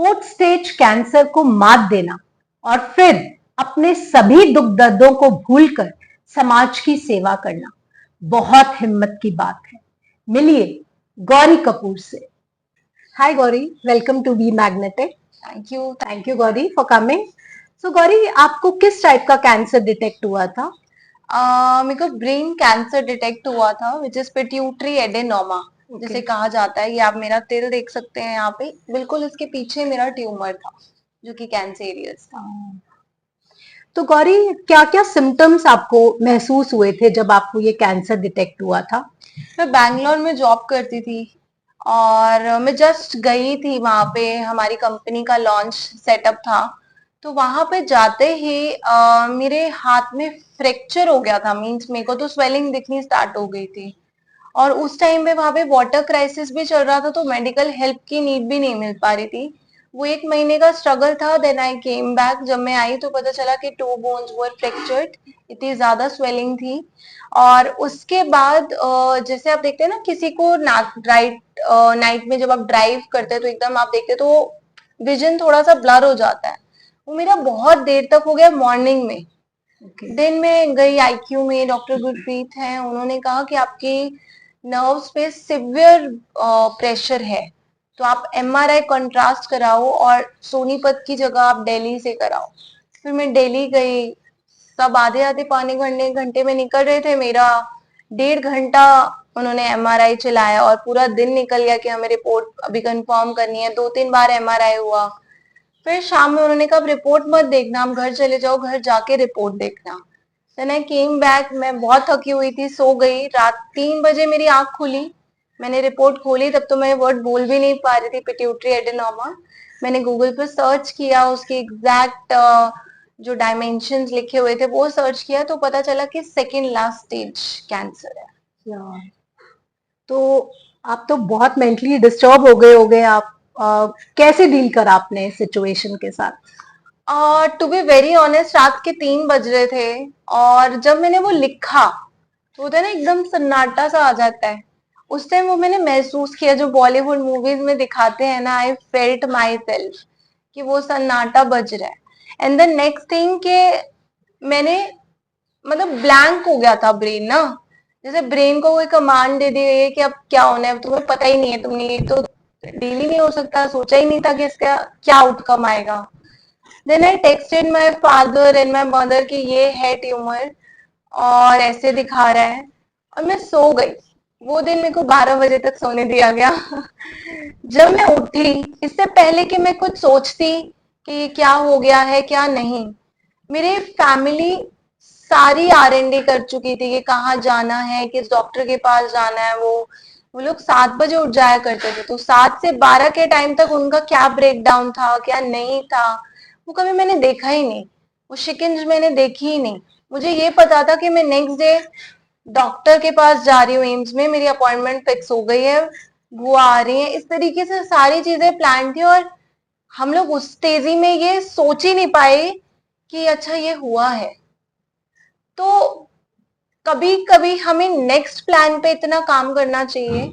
Fourth stage cancer को मात देना और फिर अपने सभी दुख दर्दों को भूलकर समाज की सेवा करना बहुत हिम्मत की बात है। मिलिए गौरी कपूर से। Hi Gauri, welcome to be magnetic. Thank you Gauri for coming. So Gauri, आपको किस टाइप का कैंसर डिटेक्ट हुआ था? मेरे को ब्रेन कैंसर डिटेक्ट हुआ था विच इज पिट्यूटरी एडेनोमा जिसे कहा जाता है। ये आप मेरा तिल देख सकते हैं यहाँ पे, बिल्कुल इसके पीछे मेरा ट्यूमर था जो कि कैंसेरियस था। तो गौरी, क्या क्या सिम्टम्स आपको महसूस हुए थे जब आपको ये कैंसर डिटेक्ट हुआ था? मैं बैंगलोर में जॉब करती थी और मैं जस्ट गई थी वहां पे, हमारी कंपनी का लॉन्च सेटअप था। तो वहां पे जाते ही मेरे हाथ में फ्रैक्चर हो गया था। मींस मेरे को तो स्वेलिंग दिखनी स्टार्ट हो गई थी और उस टाइम पे वहां पे वाटर क्राइसिस भी चल रहा था, तो मेडिकल हेल्प की नीड भी नहीं मिल पा रही थी। वो एक महीने का स्ट्रगल था। Then I came back. जब मैं आई तो पता चला कि 2 बोन्स वर फ्रैक्चर्ड। इतनी ज्यादा स्वेलिंग थी। और उसके बाद जैसे आप देखते हैं ना किसी को राइट नाइट में जब आप ड्राइव करते हैं तो एकदम आप देखते हैं तो विजन थोड़ा सा ब्लर हो जाता है। वो मेरा बहुत देर तक हो गया मॉर्निंग में। दिन में गई आईक्यू में, डॉक्टर गुरप्रीत हैं, उन्होंने कहा कि आपकी नर्व्स पे सिवियर प्रेशर है, तो आप एमआरआई कंट्रास्ट कराओ और सोनीपत की जगह आप दिल्ली से कराओ। फिर मैं दिल्ली गई। सब आधे आधे पौने घंटे घंटे में निकल रहे थे। मेरा 1.5 घंटा उन्होंने एमआरआई चलाया और पूरा दिन निकल गया कि हमें रिपोर्ट अभी कंफर्म करनी है। 2-3 बार एमआरआई हुआ। फिर शाम में उन्होंने कहा रिपोर्ट मत देखना, हम घर चले जाओ, घर जाके रिपोर्ट देखना। Then I came back. मैं बहुत थकी हुई थी, सो गई। रात 3 बजे मेरी आंख खुली। मैंने रिपोर्ट खोली, तब तो मैं वर्ड बोल भी नहीं पा रही थी, पिट्यूटरी एडेनोमा। मैंने गूगल पर सर्च किया, उसके एग्जैक्ट जो डायमेंशंस लिखे हुए थे वो सर्च किया, तो पता चला कि सेकेंड लास्ट स्टेज कैंसर है। या, तो आप तो बहुत मेंटली डिस्टर्ब हो गए आप। कैसे डील करा आपने इस सिचुएशन के साथ? टू बी वेरी ऑनेस्ट, रात के 3 बज रहे थे और जब मैंने वो लिखा तो होता है ना एकदम सन्नाटा सा आ जाता है। उस टाइम वो मैंने महसूस किया जो बॉलीवुड मूवीज में दिखाते हैं ना, आई फेल्ट माई सेल्फ कि वो सन्नाटा बज रहा है। एंड द नेक्स्ट थिंग के मैंने मतलब ब्लैंक हो गया था ब्रेन ना। जैसे ब्रेन को कोई कमांड दे दी गई है कि अब क्या होना है, तुम्हें पता ही नहीं है, तुमने ये तो डील ही नहीं हो सकता, सोचा ही नहीं था कि इसका क्या आउटकम आएगा। Then I texted my father and my mother कि ये है ट्यूमर और ऐसे दिखा रहा है, और मैं सो गई। वो दिन मेरे को 12 बजे तक सोने दिया गया। जब मैं उठी, इससे पहले कि मैं कुछ सोचती कि क्या हो गया है क्या नहीं, मेरे फैमिली सारी R&D कर चुकी थी कि कहाँ जाना है, किस डॉक्टर के पास जाना है। वो लोग 7 बजे उठ जाया करते थे, तो 7 से 12 के टाइम तक उनका क्या ब्रेक डाउन था क्या नहीं था वो कभी मैंने देखा ही नहीं। वो शिकंज मैंने देखी ही नहीं। मुझे ये पता था कि मैं नेक्स्ट डे डॉक्टर के पास जा रही हूँ, एम्स में मेरी अपॉइंटमेंट फिक्स हो गई है, बुआ आ रही है। इस तरीके से सारी चीजें प्लान थी और हम लोग उस तेजी में ये सोच ही नहीं पाए कि अच्छा ये हुआ है। तो कभी कभी हमें नेक्स्ट प्लान पे इतना काम करना चाहिए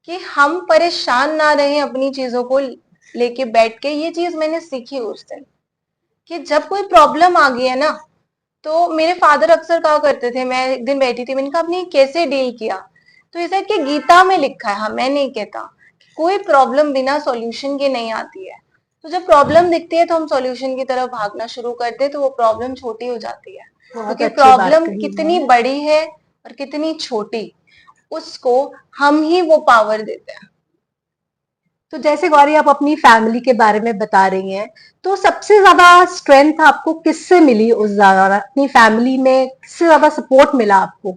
कि हम परेशान ना रहें अपनी चीजों को लेके बैठ के। ये चीज मैंने सीखी उस दिन कि जब कोई प्रॉब्लम आ गई है ना, तो मेरे फादर अक्सर कहा करते थे, मैं एक दिन बैठी थी, मैंने कहा आपने कैसे डील किया, तो इसे कि गीता में लिखा है, हाँ मैं नहीं कहता, कोई प्रॉब्लम बिना सॉल्यूशन के नहीं आती है। तो जब प्रॉब्लम दिखती है तो हम सॉल्यूशन की तरफ भागना शुरू करते हैं, तो वो प्रॉब्लम छोटी हो जाती है। बहुत क्योंकि अच्छी बात प्रॉब्लम कही कितनी है। बड़ी है और कितनी छोटी, उसको हम ही वो पावर देते हैं। तो जैसे गौरी, आप अपनी फैमिली के बारे में बता रही हैं, तो सबसे ज्यादा स्ट्रेंथ आपको किससे मिली उस दौरान? अपनी फैमिली में किससे ज्यादा सपोर्ट मिला आपको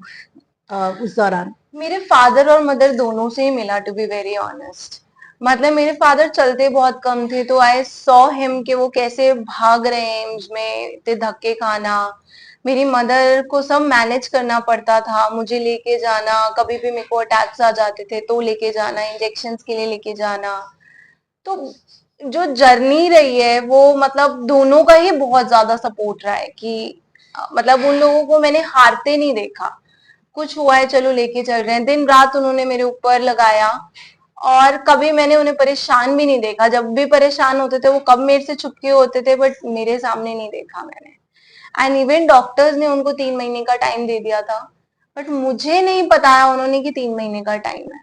उस दौरान? मेरे फादर और मदर दोनों से ही मिला, टू बी वेरी ऑनेस्ट। मतलब मेरे फादर चलते बहुत कम थे, तो आई सॉ हिम कि वो कैसे भाग रहे हैं एम्स में, इतने धक्के खाना। मेरी मदर को सब मैनेज करना पड़ता था, मुझे लेके जाना, कभी भी मेरे को अटैक्स आ जाते थे तो लेके जाना, इंजेक्शन के लिए लेके जाना। तो जो जर्नी रही है वो मतलब दोनों का ही बहुत ज्यादा सपोर्ट रहा है कि मतलब उन लोगों को मैंने हारते नहीं देखा। कुछ हुआ है चलो लेके चल रहे हैं, दिन रात उन्होंने मेरे ऊपर लगाया। और कभी मैंने उन्हें परेशान भी नहीं देखा। जब भी परेशान होते थे वो कब मेरे से छुपके होते थे, बट मेरे सामने नहीं देखा मैंने। एंड इवन डॉक्टर्स ने उनको 3 महीने का टाइम दे दिया था, बट मुझे नहीं बताया उन्होंने कि 3 महीने का टाइम है।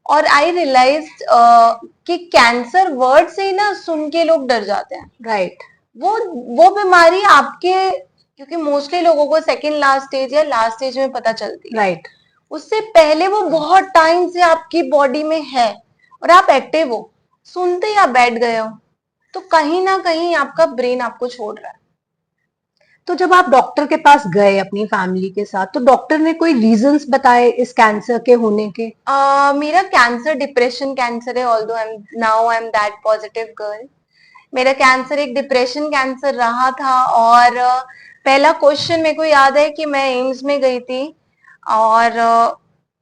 और आई रियलाइज कि कैंसर वर्ड से ही ना सुन के लोग डर जाते हैं। राइट। वो बीमारी आपके, क्योंकि मोस्टली लोगों को सेकेंड लास्ट स्टेज या लास्ट स्टेज में पता चलती है। राइट। उससे पहले वो बहुत टाइम से आपकी बॉडी में है और आप एक्टिव हो, सुनते ही आप बैठ गए हो, तो कहीं ना कहीं आपका ब्रेन आपको छोड़ रहा है। तो जब आप डॉक्टर के पास गए अपनी फैमिली के साथ, तो डॉक्टर ने कोई रीजंस बताए इस कैंसर के होने के? मेरा कैंसर डिप्रेशन कैंसर है, although I am that positive girl. मेरा कैंसर एक डिप्रेशन कैंसर रहा था। और पहला क्वेश्चन मेरे को याद है कि मैं एम्स में गई थी और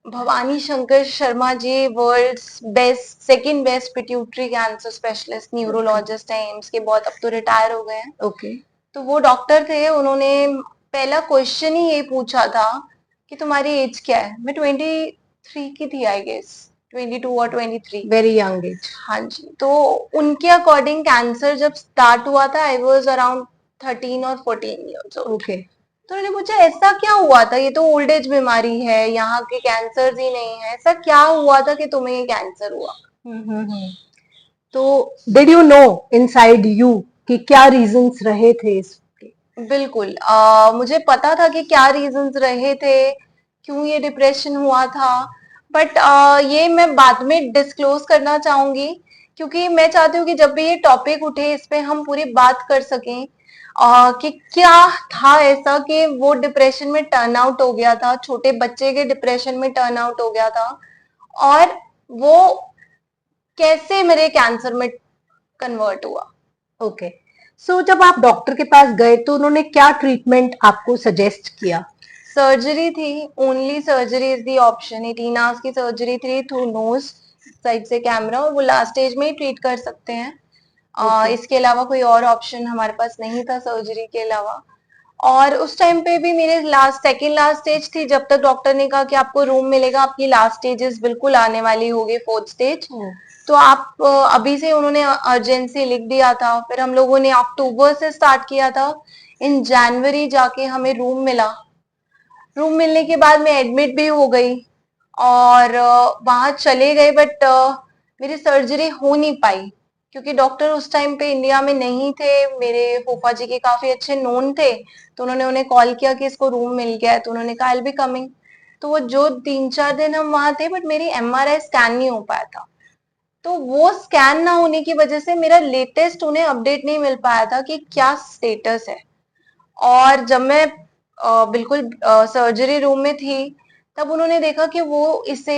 Bhavani Shankar Sharma ji world's best second best pituitary cancer specialist neurologist है एम्स के, बहुत अब तो रिटायर हो गए हैं। ओके। तो वो डॉक्टर थे, उन्होंने पहला क्वेश्चन ही ये पूछा था कि तुम्हारी एज क्या है। मैं 23 की थी आई गेस, 22 और 23। Very young age. हाँ जी। तो उनके अकॉर्डिंग कैंसर जब स्टार्ट हुआ था आई वाज अराउंड 13 और 14 ईयर्स ओल्ड। ओके। तो उन्होंने पूछा ऐसा क्या हुआ था, ये तो ओल्ड एज बीमारी है, यहाँ के कैंसर ही नहीं है, ऐसा क्या हुआ था कि तुम्हें ये कैंसर हुआ। तो did you know inside you कि क्या रीजंस रहे थे इसके? बिल्कुल, मुझे पता था कि क्या रीजंस रहे थे, क्यों ये डिप्रेशन हुआ था। बट ये मैं बाद में डिस्क्लोज करना चाहूंगी, क्योंकि मैं चाहती हूँ कि जब भी ये टॉपिक उठे इस पे हम पूरी बात कर सकें कि क्या था ऐसा कि वो डिप्रेशन में टर्न आउट हो गया था, छोटे बच्चे के डिप्रेशन में टर्न आउट हो गया था, और वो कैसे मेरे कैंसर में कन्वर्ट हुआ। ओके। सो जब आप डॉक्टर के पास गए तो उन्होंने क्या ट्रीटमेंट आपको सजेस्ट किया? सर्जरी थी, only surgery is the option. 18 hours की सर्जरी थी थ्रू नोज साइड से कैमरा, और वो लास्ट स्टेज में ही ट्रीट कर सकते हैं। इसके अलावा कोई और ऑप्शन हमारे पास नहीं था सर्जरी के अलावा। और उस टाइम पे भी मेरे सेकेंड लास्ट स्टेज थी, जब तक डॉक्टर ने कहा कि आपको रूम मिलेगा, आपकी लास्ट स्टेजेस बिल्कुल आने वाली होगी, 4th स्टेज। तो आप अभी से, उन्होंने अर्जेंसी लिख दिया था। फिर हम लोगों ने अक्टूबर से स्टार्ट किया था, इन जनवरी जाके हमें रूम मिला। रूम मिलने के बाद मैं एडमिट भी हो गई और वहां चले गए, बट मेरी सर्जरी हो नहीं पाई, क्योंकि डॉक्टर उस टाइम पे इंडिया में नहीं थे। मेरे फूफा जी के काफी अच्छे नोन थे, तो उन्होंने उन्हें कॉल किया कि इसको रूम मिल गया है, तो उन्होंने कहा आई विल बी कमिंग। तो वो जो 3-4 दिन हम वहां थे, बट मेरी MRI स्कैन नहीं हो पाया था। तो वो स्कैन ना होने की वजह से मेरा लेटेस्ट उन्हें अपडेट नहीं मिल पाया था कि क्या स्टेटस है। और जब मैं बिल्कुल सर्जरी रूम में थी, तब उन्होंने देखा कि वो इसे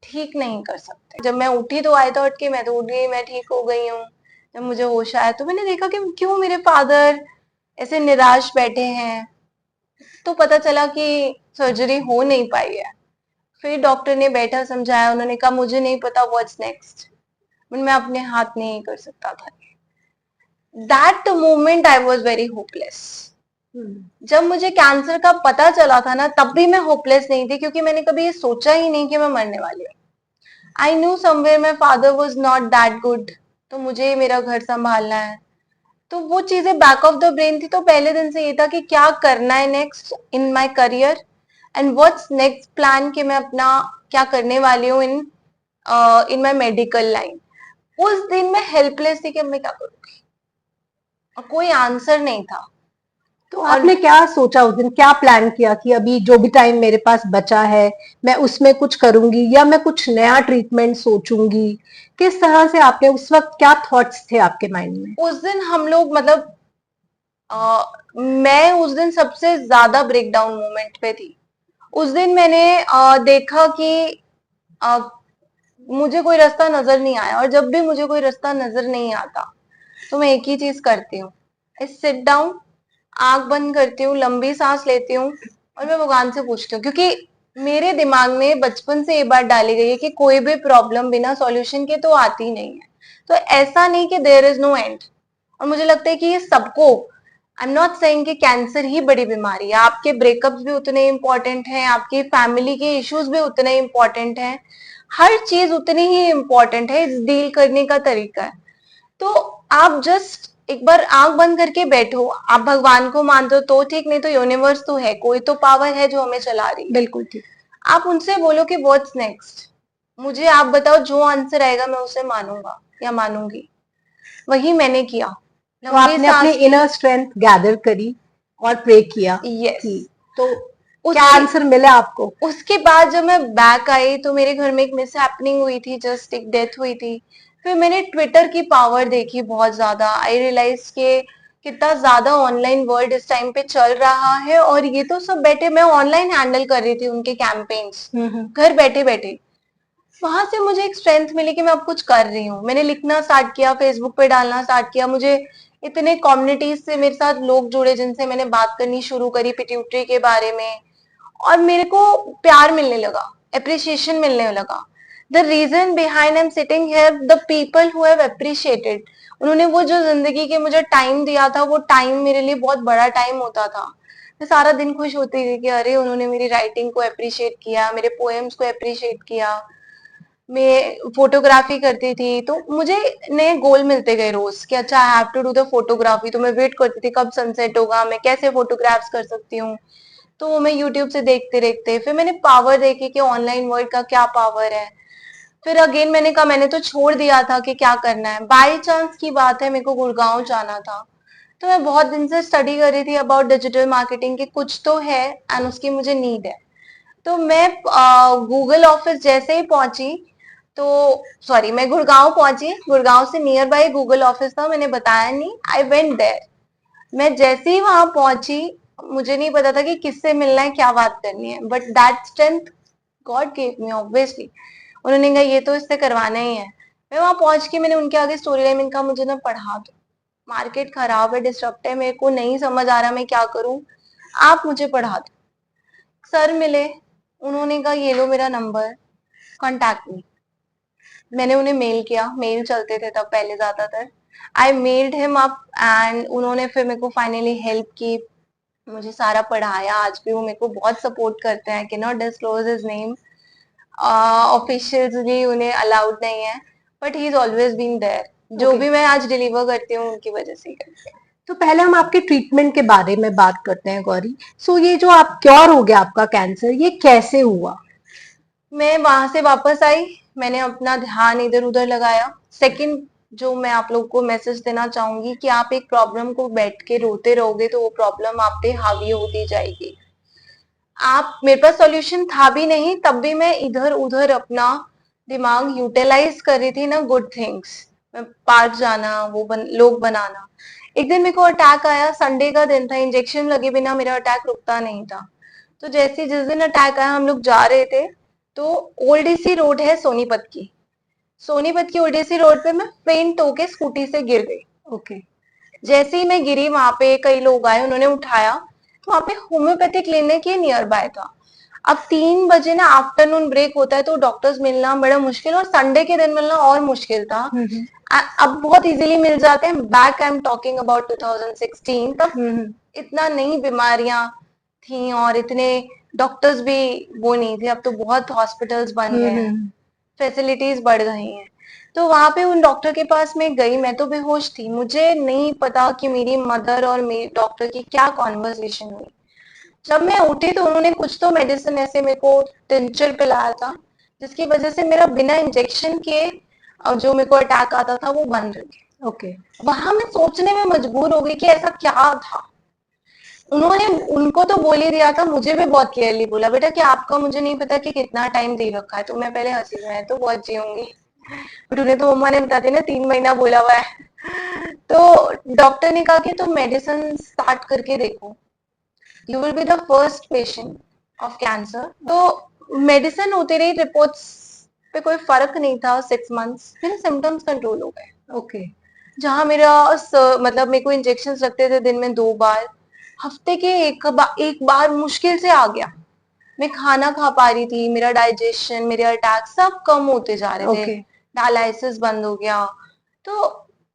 ठीक नहीं कर सकते। जब मैं उठी तो आई थॉट कि मैं तो उठ गई, मैं ठीक हो गई हूँ। जब मुझे होश आया तो मैंने देखा कि क्यों मेरे फादर ऐसे निराश बैठे हैं। तो पता चला कि सर्जरी हो नहीं पाई है। फिर डॉक्टर ने बैठा, समझाया, उन्होंने कहा मुझे नहीं पता व्हाट्स नेक्स्ट, मैं अपने हाथ नहीं कर सकता था। That moment I was very hopeless. जब मुझे कैंसर का पता चला था ना, तब भी मैं होपलेस नहीं थी, क्योंकि मैंने कभी ये सोचा ही नहीं कि मैं मरने वाली हूँ। I knew somewhere my father was not that good, तो मुझे मेरा घर संभालना है। तो वो चीजें बैक ऑफ द ब्रेन थी। तो पहले दिन से ये था कि क्या करना है next in my career, and what's next plan, कि मैं अपना क्या करने वाली हूँ इन माई मेडिकल लाइन। उस दिन मैं हेल्पलेस थी कि मैं क्या करूंगी, और कोई आंसर नहीं था। तो आपने क्या सोचा उस दिन, क्या प्लान किया कि अभी जो भी टाइम मेरे पास बचा है मैं उसमें कुछ करूंगी या मैं कुछ नया ट्रीटमेंट सोचूंगी? किस तरह से आपने उस वक्त, क्या थॉट्स थे आपके माइंड में? उस दिन हम लोग, मतलब मैं उस दिन सबसे ज्यादा ब्रेकडाउन मोमेंट पे थी। उस दिन मैंने देखा कि अ, मुझे कोई रास्ता नजर नहीं आया, और जब भी मुझे कोई रास्ता नजर नहीं आता तो मैं एक ही चीज करती हूँ, सिट डाउन, आंख बंद करती हूँ, लंबी सांस लेती हूँ, और मैं भगवान से पूछती हूँ। क्योंकि मेरे दिमाग में बचपन से ये बात डाली गई है कि कोई भी प्रॉब्लम बिना सॉल्यूशन के तो आती नहीं है। तो ऐसा नहीं कि देयर इज नो एंड। और मुझे लगता है कि ये सबको, आई एम नॉट सेइंग कि कैंसर ही बड़ी बीमारी है, आपके ब्रेकअप्स भी उतने इंपॉर्टेंट हैं, आपकी फैमिली के इश्यूज भी उतने इंपॉर्टेंट हैं। हर चीज उतनी ही इम्पोर्टेंट है, डील करने का तरीका है। तो आप जस्ट एक बार आंख बंद करके बैठो, आप भगवान को मानते हो तो ठीक, नहीं तो यूनिवर्स तो है, कोई तो पावर है जो हमें चला रही है। बिल्कुल ठीक। आप उनसे बोलो कि व्हाट्स नेक्स्ट, मुझे आप बताओ, जो आंसर आएगा मैं उसे मानूंगा या मानूंगी। वही मैंने किया। तो आपने अपनी इनर स्ट्रेंथ गैदर करी और प्रे किया यस। कि तो क्या आंसर मिला आपको? उसके बाद जब मैं बैक आई तो मेरे घर में एक मिस हैपनिंग हुई थी, जस्ट एक डेथ हुई थी। फिर मैंने ट्विटर की पावर देखी बहुत ज्यादा, आई रियलाइज के कितना ज्यादा ऑनलाइन वर्ल्ड इस टाइम पे चल रहा है, और ये तो सब बैठे मैं ऑनलाइन हैंडल कर रही थी उनके कैंपेन्स, घर बैठे बैठे। वहां से मुझे एक स्ट्रेंथ मिली कि मैं अब कुछ कर रही हूँ। मैंने लिखना स्टार्ट किया, फेसबुक पे डालना स्टार्ट किया, मुझे इतने कम्युनिटीज से मेरे साथ लोग जुड़े जिनसे मैंने बात करनी शुरू करी पिट्यूटरी के बारे में, और मेरे को प्यार मिलने लगा, अप्रिसिएशन मिलने लगा। The reason behind I am sitting here, the people who have appreciated, उन्होंने वो जो जिंदगी के मुझे टाइम दिया था, वो टाइम मेरे लिए बहुत बड़ा टाइम होता था। मैं सारा दिन खुश होती थी कि अरे उन्होंने मेरी राइटिंग को अप्रिशिएट किया, मेरे पोएम्स को अप्रिशिएट किया। मैं फोटोग्राफी करती थी तो मुझे नए गोल मिलते गए रोज कि अच्छा I have to do the photography. तो मैं वेट करती थी कब सनसेट होगा, मैं कैसे फोटोग्राफ्स कर सकती हूँ। तो वो मैं यूट्यूब से देखते देखते फिर मैंने पावर देखी कि ऑनलाइन वर्ल्ड का क्या पावर है। फिर अगेन मैंने कहा, मैंने तो छोड़ दिया था कि क्या करना है। बाय चांस की बात है, मेरे को गुड़गांव जाना था। तो मैं बहुत दिन से स्टडी कर रही थी अबाउट डिजिटल मार्केटिंग, की कुछ तो है एंड उसकी मुझे नीड है। तो मैं गूगल ऑफिस जैसे ही पहुंची, तो सॉरी मैं गुड़गांव पहुंची, गुड़गांव से नियर बाय गूगल ऑफिस था, मैंने बताया नहीं, आई वेंट देयर। मैं जैसे ही वहां पहुंची, मुझे नहीं पता था कि किससे मिलना है, क्या बात करनी है, but that strength God gave me obviously. उन्होंने कहा ये तो इससे करवाना ही है। मैं वहां पहुंच के मैंने उनके आगे स्टोरी लाइन, मैंने कहा मुझे ना पढ़ा दो, मार्केट खराब है, डिस्टर्ब है, मेरे को नहीं समझ आ रहा मैं क्या करूं, आप मुझे पढ़ा दो। सर मिले, उन्होंने कहा ये लो मेरा नंबर, कॉन्टैक्ट मी। मैंने उन्हें मेल किया, मेल चलते थे तब पहले ज्यादातर। आई मेल्ड हिम अप एंड उन्होंने फिर मेरे को फाइनली हेल्प की, मुझे सारा पढ़ाया। आज भी वो मेरे को बहुत सपोर्ट करते हैं। I can not disclose his name, officially उन्हें अलाउड नहीं है, but he is always been there. जो Okay. भी मैं आज डिलीवर करती हूँ उनकी वजह से ही करती हूँ। तो पहले हम आपके ट्रीटमेंट के बारे में बात करते हैं गौरी। सो ये जो आप क्योर हो गया आपका कैंसर, ये कैसे हुआ? मैं वहां से वापस आई, मैंने अपना ध्यान इधर उधर लगाया। सेकंड जो मैं आप लोग को मैसेज देना चाहूंगी कि आप एक प्रॉब्लम को बैठ के रोते रहोगे तो वो प्रॉब्लम आप पे हावी होती जाएगी। आप, मेरे पास सॉल्यूशन था भी नहीं, तब भी मैं इधर उधर अपना दिमाग यूटिलाइज कर रही थी ना गुड थिंग्स। मैं पार्क जाना, लोग बनाना। एक दिन मेरे को अटैक आया, संडे का दिन था, इंजेक्शन लगे बिना मेरा अटैक रुकता नहीं था। तो जैसे जिस दिन अटैक आया, हम लोग जा रहे थे, तो ओल्डीसी रोड है सोनीपत की, सोनीपत की ओल्डीसी रोड पे मैं फेंट होके स्कूटी से गिर गई। ओके। जैसे ही मैं गिरी, वहां पे कई लोग आए, उन्होंने उठाया। तो वहां पे homeopathic clinic he near by था। अब 3 बजे ना आफ्टरनून ब्रेक होता है, तो डॉक्टर्स मिलना बड़ा मुश्किल, और संडे के दिन मिलना और मुश्किल था। अब बहुत इजीली मिल जाते हैं। Back I am talking about 2016, तब इतना नहीं बीमारियां थी और इतने डॉक्टर्स भी वो नहीं थे। अब तो बहुत हॉस्पिटल्स बन गए हैं, फैसिलिटीज बढ़ गई हैं। तो वहां पे उन डॉक्टर के पास मैं गई, मैं तो बेहोश थी, मुझे नहीं पता कि मेरी मदर और मेरी डॉक्टर की क्या कॉन्वर्सेशन हुई। जब मैं उठी तो उन्होंने कुछ तो मेडिसिन ऐसे मेरे को टिंचर पिलाया था, जिसकी वजह से मेरा बिना इंजेक्शन के जो मेरे को अटैक आता था वो बंद हो गया। ओके। वहां मैं सोचने में मजबूर हो गई कि ऐसा क्या था। उन्होंने, उनको तो बोल ही दिया था, मुझे भी बहुत क्लियरली बोला, बेटा कि आपका मुझे नहीं पता कि कितना टाइम दे रखा है। तो मैं पहले हंसी, मैं तो बहुत जीऊंगी, बट उन्हें तो मम्मा ने बता दिया ना 3 महीना बोला हुआ है। तो डॉक्टर ने कहा कि तुम मेडिसिन स्टार्ट करके देखो, you will be the first patient of cancer. तो मेडिसिन होती रही, रिपोर्ट्स पे कोई फर्क नहीं था। 6 मंथ्स मेरे सिम्टम्स कंट्रोल हो गए। ओके। जहां मेरा मतलब मेरे को इंजेक्शन लगते थे दिन में 2 बार, हफ्ते के एक बार मुश्किल से आ गया। मैं खाना खा पा रही थी, मेरा डाइजेशन, मेरे अटैक सब कम होते जा रहे थे। ओके। डायलिसिस बंद हो गया। तो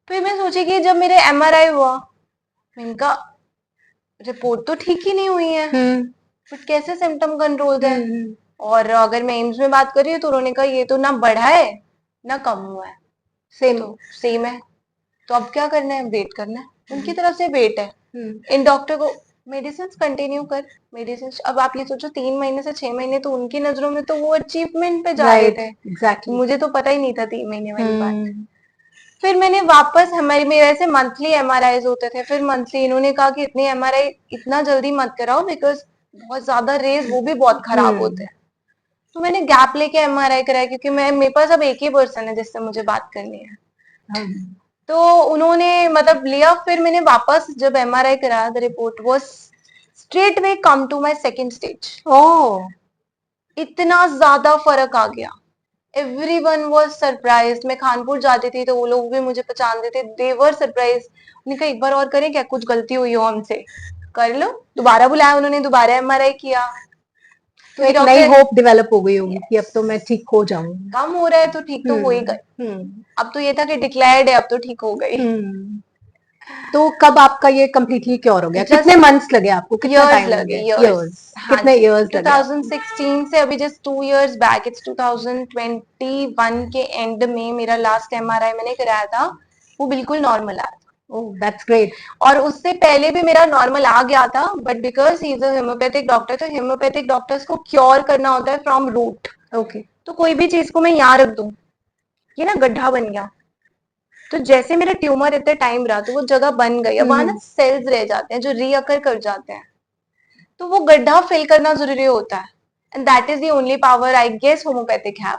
फिर मैं सोची कि जब मेरे एमआरआई हुआ, मैंने कहा रिपोर्ट तो ठीक ही नहीं हुई है, बट कैसे सिम्टम कंट्रोल है। और अगर मैं एम्स में बात कर रही हूँ तो उन्होंने कहा ये तो ना बढ़ा है ना कम हुआ है, सेम। तो सेम है। तो अब क्या करना है, वेट करना है, उनकी तरफ से वेट है। हम्म। इन डॉक्टर को मेडिसिन कंटिन्यू कर, मेडिसिन, अब आप ये सोचो 3 महीने से 6 महीने तो उनकी नजरों में तो वो अचीवमेंट पे जा रहे राइट, थे, एग्जैक्टली। मुझे तो पता ही नहीं था 3 महीने वाली बात। हम्म। फिर मैंने वापस, हमारे मेरे ऐसे मंथली एमआरआईज होते थे, फिर मंथली इन्होंने कहा कि इतनी एमआरआई इतना जल्दी मत कराओ, बिकॉज बहुत ज्यादा रेज वो भी बहुत खराब होते हम्म। हैं। तो मैंने गैप लेके एमआरआई कराया, क्योंकि मैं, मेरे पास अब एक ही पर्सन है जिससे मुझे बात करनी है। हम। तो उन्होंने मतलब लिया, फिर मैंने वापस जब एमआरआई कराया, the report was straight way come to my second stage. ओ। इतना ज्यादा फर्क आ गया, एवरीवन वाज सरप्राइज्ड। मैं कानपुर जाती थी तो वो लोग भी मुझे पहचानते थे, दे वर सरप्राइज्ड। उन्होंने कहा एक बार और करें क्या, कुछ गलती हुई हो हमसे, कर लो। दोबारा बुलाया उन्होंने, दोबारा एमआरआई किया, तो क्योंकि एक नई डॉक्टर, होप डेवलप हो गई होगी कि अब यस, तो मैं ठीक हो जाऊंगी। कम हो रहा है तो ठीक तो हो ही गए। हम्म। अब तो ये था कि डिक्लेयर्ड है, अब तो ठीक हो गई। हम्म। तो कब आपका ये कंप्लीटली क्योर हो गया, कितने जस्ट मंथ्स लगे आपको, कितना इयर्स टाइम लगे, लगे? इयर्स। इयर्स? हाँ कितने जी, इयर्स लगे आपको? 2016 से अभी जस्ट 2 इयर्स बैक, इट्स 2021 के एंड में मेरा लास्ट एमआरआई मैंने कराया था, वो बिल्कुल नॉर्मल आया था। ओह, दैट्स ग्रेट। और उससे पहले भी मेरा नॉर्मल आ गया था, but because he is a homeopathic doctor, तो होम्योपैथिक डॉक्टर्स को क्योर करना होता है फ्रॉम रूट। ओके। तो कोई भी चीज को मैं यहाँ रख दूं, ये ना गड्ढा बन गया, तो जैसे मेरा ट्यूमर इतने टाइम रहा तो वो जगह बन गई, अब वहां ना सेल्स रह जाते हैं जो रीअकर कर जाते हैं, तो वो गड्ढा फिल करना जरूरी होता है। And that is the only power I guess homeopathic have,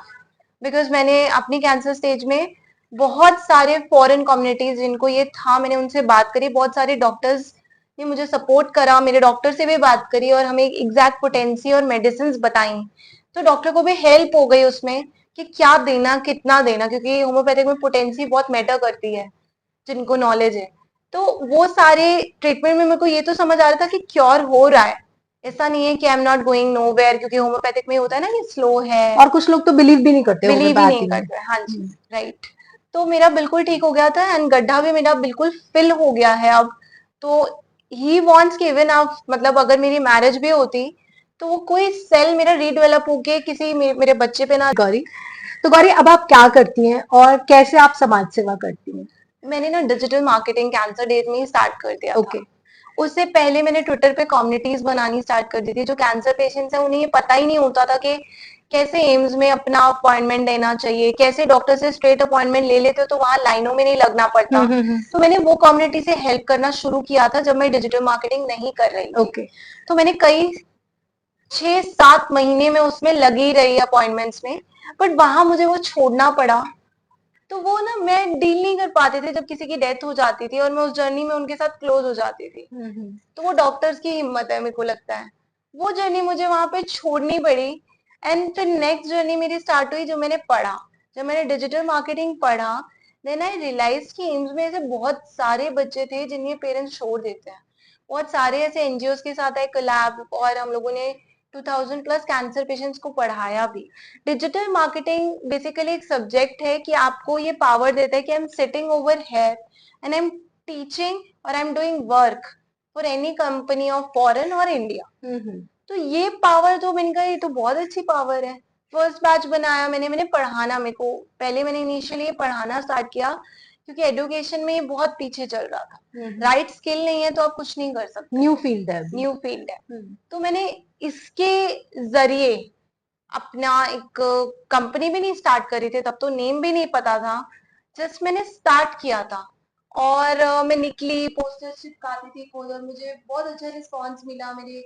because मैंने अपनी कैंसर स्टेज में बहुत सारे फॉरेन कम्युनिटीज जिनको ये था, मैंने उनसे बात करी, बहुत सारे डॉक्टर्स ने मुझे सपोर्ट करा, मेरे डॉक्टर से भी बात करी और हमें एग्जैक्ट पोटेंसी और मेडिसिन बताई। तो डॉक्टर को भी हेल्प हो गई उसमें कि क्या देना कितना देना, क्योंकि होम्योपैथिक में पोटेंसी बहुत मैटर करती है जिनको नॉलेज है। तो वो सारे ट्रीटमेंट में मेरे को ये तो समझ आ रहा था कि क्योर हो रहा है, ऐसा नहीं है कि I am not going nowhere, क्योंकि होम्योपैथिक में होता है ना कि स्लो है, और कुछ लोग तो बिलीव भी नहीं करते बिलीव ही होम्योपैथी नहीं में। करते। हाँ जी, राइट। तो मेरा बिल्कुल ठीक हो गया था एंड गड्ढा भी मेरा बिल्कुल फिल हो गया है अब। तो ही वॉन्ट्स कि इवन आप, मतलब अगर मेरी मैरिज भी होती तो वो कोई सेल मेरा रीडेवलप होके किसी मेरे बच्चे पे ना। गौरी, तो गौरी अब आप क्या करती हैं और कैसे आप समाज सेवा करती हैं? मैंने ना डिजिटल मार्केटिंग कैंसर डेज में ही स्टार्ट कर दिया था। ओके। उससे पहले मैंने ट्विटर पे कम्युनिटीज बनानी स्टार्ट कर दी थी, जो कैंसर पेशेंट्स हैं उन्हें ये पता ही नहीं होता था कि कैसे एम्स में अपना अपॉइंटमेंट लेना चाहिए, कैसे डॉक्टर से स्ट्रेट अपॉइंटमेंट ले लेते हो तो वहां लाइनों में नहीं लगना पड़ता। तो मैंने वो कम्युनिटी से हेल्प करना शुरू किया था जब मैं डिजिटल मार्केटिंग नहीं कर रही थी। ओके। तो मैंने कई 6-7 महीने में उसमें लगी रही अपॉइंटमेंट्स में, बट वहां मुझे वो छोड़ना पड़ा। तो वो ना मैं डील नहीं कर पाते थे जब किसी की डेथ हो जाती थी और मैं उस जर्नी में उनके साथ क्लोज हो जाती थी। तो वो डॉक्टर्स की हिम्मत है, मेरे को लगता है वो जर्नी मुझे वहां पे छोड़नी पड़ी। एंड फिर नेक्स्ट जर्नी मेरी स्टार्ट हुई जो मैंने पढ़ा, जब मैंने डिजिटल मार्केटिंग पढ़ा, देन आई रियलाइज कि एम्स में ऐसे बहुत सारे बच्चे थे जिन्हें पेरेंट्स छोड़ देते हैं। बहुत सारे ऐसे एनजीओ के साथ एक कोलैब, और हम लोगों ने 2000 प्लस कैंसर पेशेंट्स को पढ़ाया भी। डिजिटल मार्केटिंग बेसिकली एक सब्जेक्ट है कि आपको ये पावर देता है कि I am sitting over here and I am teaching और I am doing work for any company of foreign और इंडिया। तो ये पावर तो मैंने कहा ये तो बहुत अच्छी पावर है। फर्स्ट बैच बनाया मैंने, मैंने पढ़ाना, मेरे को पहले मैंने इनिशियली पढ़ाना स्टार्ट किया क्योंकि एजुकेशन में ये बहुत पीछे चल रहा था। राइट स्किल नहीं है तो आप कुछ नहीं कर सकते, न्यू फील्ड है अभी। न्यू फील्ड है। तो मैंने इसके जरिए अपना एक कंपनी भी नहीं स्टार्ट करी थी, तब तो नेम भी नहीं पता था, जस्ट मैंने स्टार्ट किया था। और मैं निकली, पोस्टर्स चिपकाती थी खुद और मुझे बहुत अच्छा रिस्पांस मिला, मेरे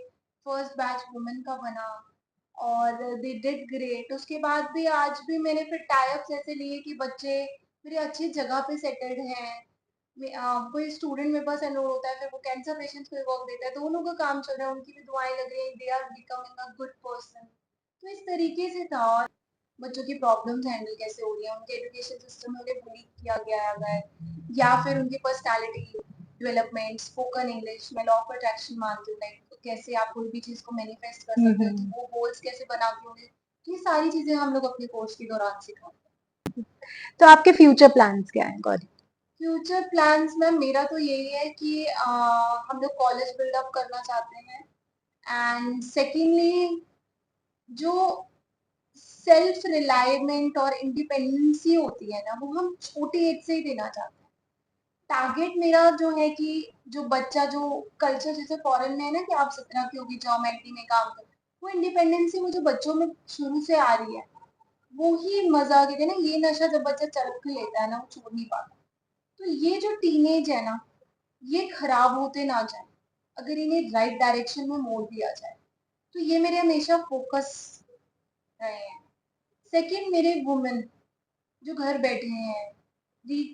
फर्स्ट बैच वुमेन का बना और दे डिड ग्रेट। उसके बाद भी आज भी मैंने फिर टाइप्स ऐसे लिए कि बच्चे मेरे अच्छी जगह पे सेटल्ड हैं। कोई स्टूडेंट मेरे पास एनरोल होता है, फिर वो कैंसर पेशेंट्स को वर्क देता है, दोनों का काम चल रहा है, उनकी भी दुआएं लग रही है, they are becoming a good person. तो इस तरीके से था। और बच्चों की प्रॉब्लम्स हैंडल कैसे हो रही है, उनके एजुकेशन सिस्टम में उन्हें बुली किया गया है या फिर उनकी पर्सनालिटी डेवलपमेंट, स्पोकन इंग्लिश, मैं लॉ ऑफ अट्रैक्शन मानती हूँ, लाइक कैसे आप कोई भी चीज को मैनिफेस्ट कर सकते हो, तो वो गोल्स कैसे बनाते होंगे, ये सारी चीजें हम लोग अपने कोर्स के दौरान सिखाते हैं। तो आपके फ्यूचर प्लान्स क्या हैं गौरी? फ्यूचर प्लान्स में मेरा तो यही है कि हम लोग कॉलेज बिल्डअप करना चाहते हैं एंड सेकेंडली जो सेल्फ रिलायमेंट और इंडिपेंडेंसी होती है ना, वो हम छोटी एज से ही देना चाहते हैं। टारगेट मेरा जो है कि जो बच्चा, जो कल्चर जैसे फॉरेन में है ना कि आप 17 की होगी जॉब एंटी में काम करो, वो इंडिपेंडेंसी वो जो बच्चों में शुरू से आ रही है, वो ही मजा कहते हैं ना, ये नशा जब बच्चा चरख लेता है ना, वो छोड़ नहीं पाता। तो ये जो टीनेज है ना, ये खराब होते ना जाए, अगर इन्हें राइट डायरेक्शन में मोड़ दिया जाए, तो ये मेरे हमेशा फोकस रहे हैं। सेकंड, मेरे वुमेन जो घर बैठे हैं,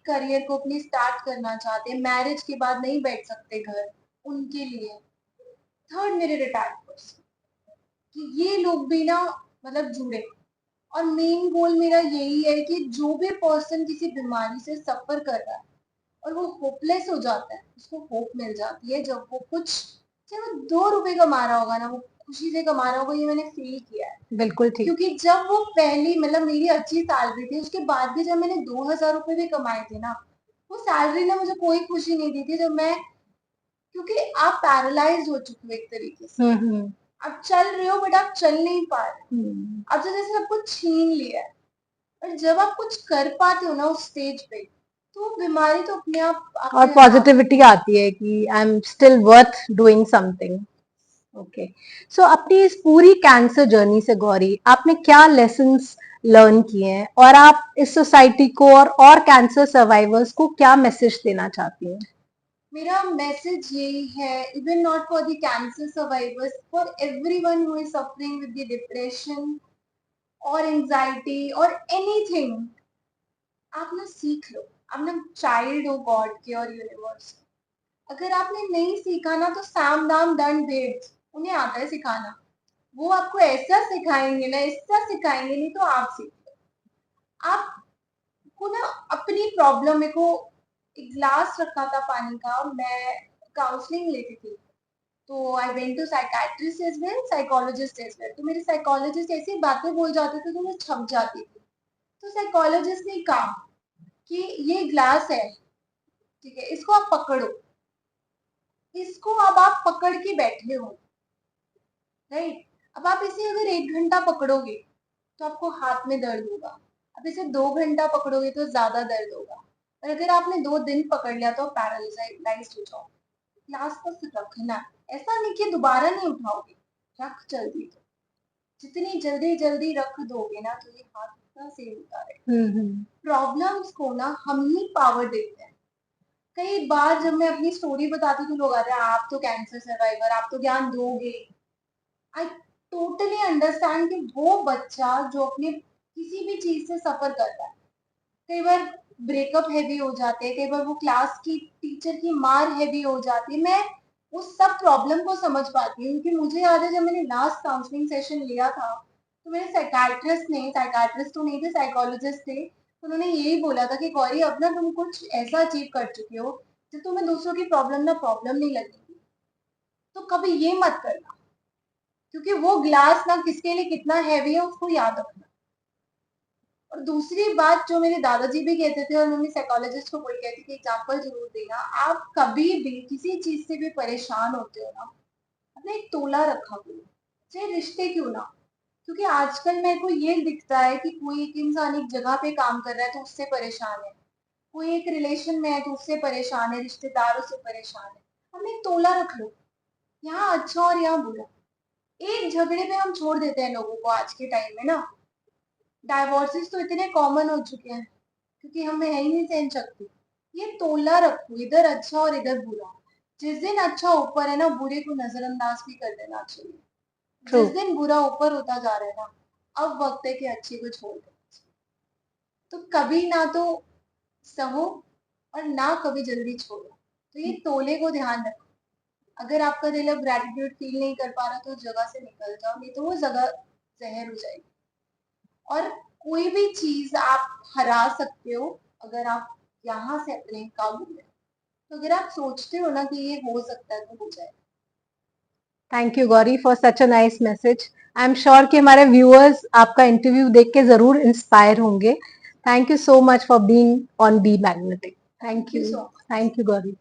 करियर को अपनी स्टार्ट करना चाहते हैं, मैरिज के बाद नहीं बैठ सकते घर, उनके लिए। थर्ड, मेरे रिटायर्ड पर्सन, कि ये लोग भी ना मतलब जुड़े। और मेन गोल मेरा यही है कि जो भी पर्सन किसी बीमारी से सफर कर रहा है और वो होपलेस हो जाता है, उसको होप मिल जाती है जब वो कुछ, चाहे वो 2 रुपए कमा रहा होगा ना, वो खुशी से कमा रहा होगा, ये मैंने फील किया है। बिल्कुल ठीक। क्योंकि जब वो पहली मतलब मेरी अच्छी सैलरी थी, उसके बाद भी जब मैंने 2,000 रुपए भी कमाए थे ना, वो सैलरी ने मुझे कोई खुशी नहीं दी थी। जब मैं, क्योंकि आप पैरालाइज हो चुके हो एक तरीके से, आप चल रहे हो बट आप चल नहीं पा रहे, अब तो जैसे सब कुछ छीन लिया है। और जब आप कुछ कर पाते हो ना उस स्टेज पे, तो वो बीमारी तो अपने आप और आपके पॉजिटिविटी आती है कि I am still worth doing something. Okay, so अपनी इस पूरी कैंसर जर्नी से गौरी आपने क्या लेसन्स लर्न किए हैं और आप इस सोसाइटी को और कैंसर सर्वाइवर्स को क्या मैसेज देना चाहती हैं? मेरा मैसेज यही है, even not for the cancer survivors, for everyone who is suffering with the depression और एंजाइटी और एनीथिंग, आप ना सीख लो। आप ना चाइल्ड हो गॉड के और यूनिवर्स के। अगर आपने नहीं सीखा ना, तो साम दाम दंड भेद उन्हें आता है सिखाना। वो आपको ऐसा सिखाएंगे ना, ऐसा सिखाएंगे, नहीं तो आप सीख लो। आपको ना अपनी प्रॉब्लम, मेरे को एक ग्लास रखा था पानी का, मैं काउंसलिंग लेती थी, तो I went to psychiatrist as well, psychologist as well. तो मेरे साइकोलॉजिस्ट ऐसी बातें बोल जाते थे तो मैं छप जाती थी। तो साइकोलॉजिस्ट ने कहा कि ये ग्लास है, ठीक है, इसको आप पकड़ो, इसको अब आप पकड़ के बैठे हो, राइट। अब आप इसे अगर 1 घंटा पकड़ोगे तो आपको हाथ में दर्द होगा। अब इसे 2 घंटा पकड़ोगे तो ज्यादा दर्द होगा। और अगर आपने 2 दिन पकड़ लिया तो पैरालाइज हो जाओ। ग्लास बस रखना, ऐसा नहीं कि दोबारा नहीं उठाओगे, रख जल्दी। जितनी जल्दी जल्दी रख दोगे ना, तो ये हाथ इतना सेव होता है। प्रॉब्लम्स को ना हम ही पावर देते हैं। कई बार जब मैं अपनी स्टोरी बताती हूँ तो लोग आते हैं, आप तो कैंसर सर्वाइवर, आप तो ज्ञान दोगे। आई टोटली अंडरस्टैंड कि वो बच्चा जो अपने किसी भी चीज से सफर करता है, कई बार ब्रेकअप हैवी हो जाते हैं, कई बार वो क्लास की टीचर की मार हैवी हो जाती है, मैं उस सब प्रॉब्लम को समझ पाती हूँ। क्योंकि मुझे याद है जब मैंने लास्ट काउंसलिंग सेशन लिया था, तो मेरे साइकाट्रिस्ट तो नहीं थे, साइकोलॉजिस्ट थे, तो उन्होंने यही बोला था कि गौरी, अब ना तुम कुछ ऐसा अचीव कर चुके हो जो तुम्हें दूसरों की प्रॉब्लम ना प्रॉब्लम नहीं लगेगी, तो कभी ये मत करना। क्योंकि वो ग्लास ना किसके लिए कितना हैवी है उसको याद रखना। और दूसरी बात जो मेरे दादाजी भी कहते थे और मम्मी साइकोलॉजिस्ट को बोल कहती थी, एग्जाम्पल जरूर देना, आप कभी भी किसी चीज से भी परेशान होते हो ना, अपने एक तोला रखा करो, चाहे रिश्ते क्यों ना। क्योंकि आजकल मेरे को ये दिखता है कि कोई एक इंसान एक जगह पे काम कर रहा है तो उससे परेशान है, कोई एक रिलेशन में है तो उससे परेशान है, रिश्तेदारों से परेशान है। हमने एक तोला रख लो, यहाँ अच्छा और यहाँ बुरा। एक झगड़े पे हम छोड़ देते हैं लोगों को आज के टाइम में ना। डाइवोर्सेस तो इतने कॉमन हो चुके हैं क्योंकि हमें है ही नहीं सहन शक्ति। ये तोला रखो, इधर अच्छा और इधर बुरा। जिस दिन अच्छा ऊपर है ना, बुरे को नजरअंदाज भी कर देना चाहिए। जिस दिन बुरा ऊपर होता जा रहा है ना, अब वक्त है कि अच्छे को छोड़ देना चाहिए। तो कभी ना तो सहो और ना कभी जल्दी छोड़ो। तो ये तोले को ध्यान रखो। अगर आपका दिल अब ग्रेटिट्यूड फील नहीं कर पा रहा तो उस जगह से निकल जाओ, नहीं तो वो जगह जहर हो जाएगी। और कोई भी चीज आप हरा सकते हो अगर आप यहाँ से अपने काबू में। तो अगर आप सोचते हो ना कि ये हो सकता है तो हो जाए। Thank you Gauri for such a nice message. I am sure कि हमारे व्यूअर्स आपका इंटरव्यू देख के जरूर इंस्पायर होंगे। Thank you so much for being on be magnetic. Thank you, so much. Thank you Gauri.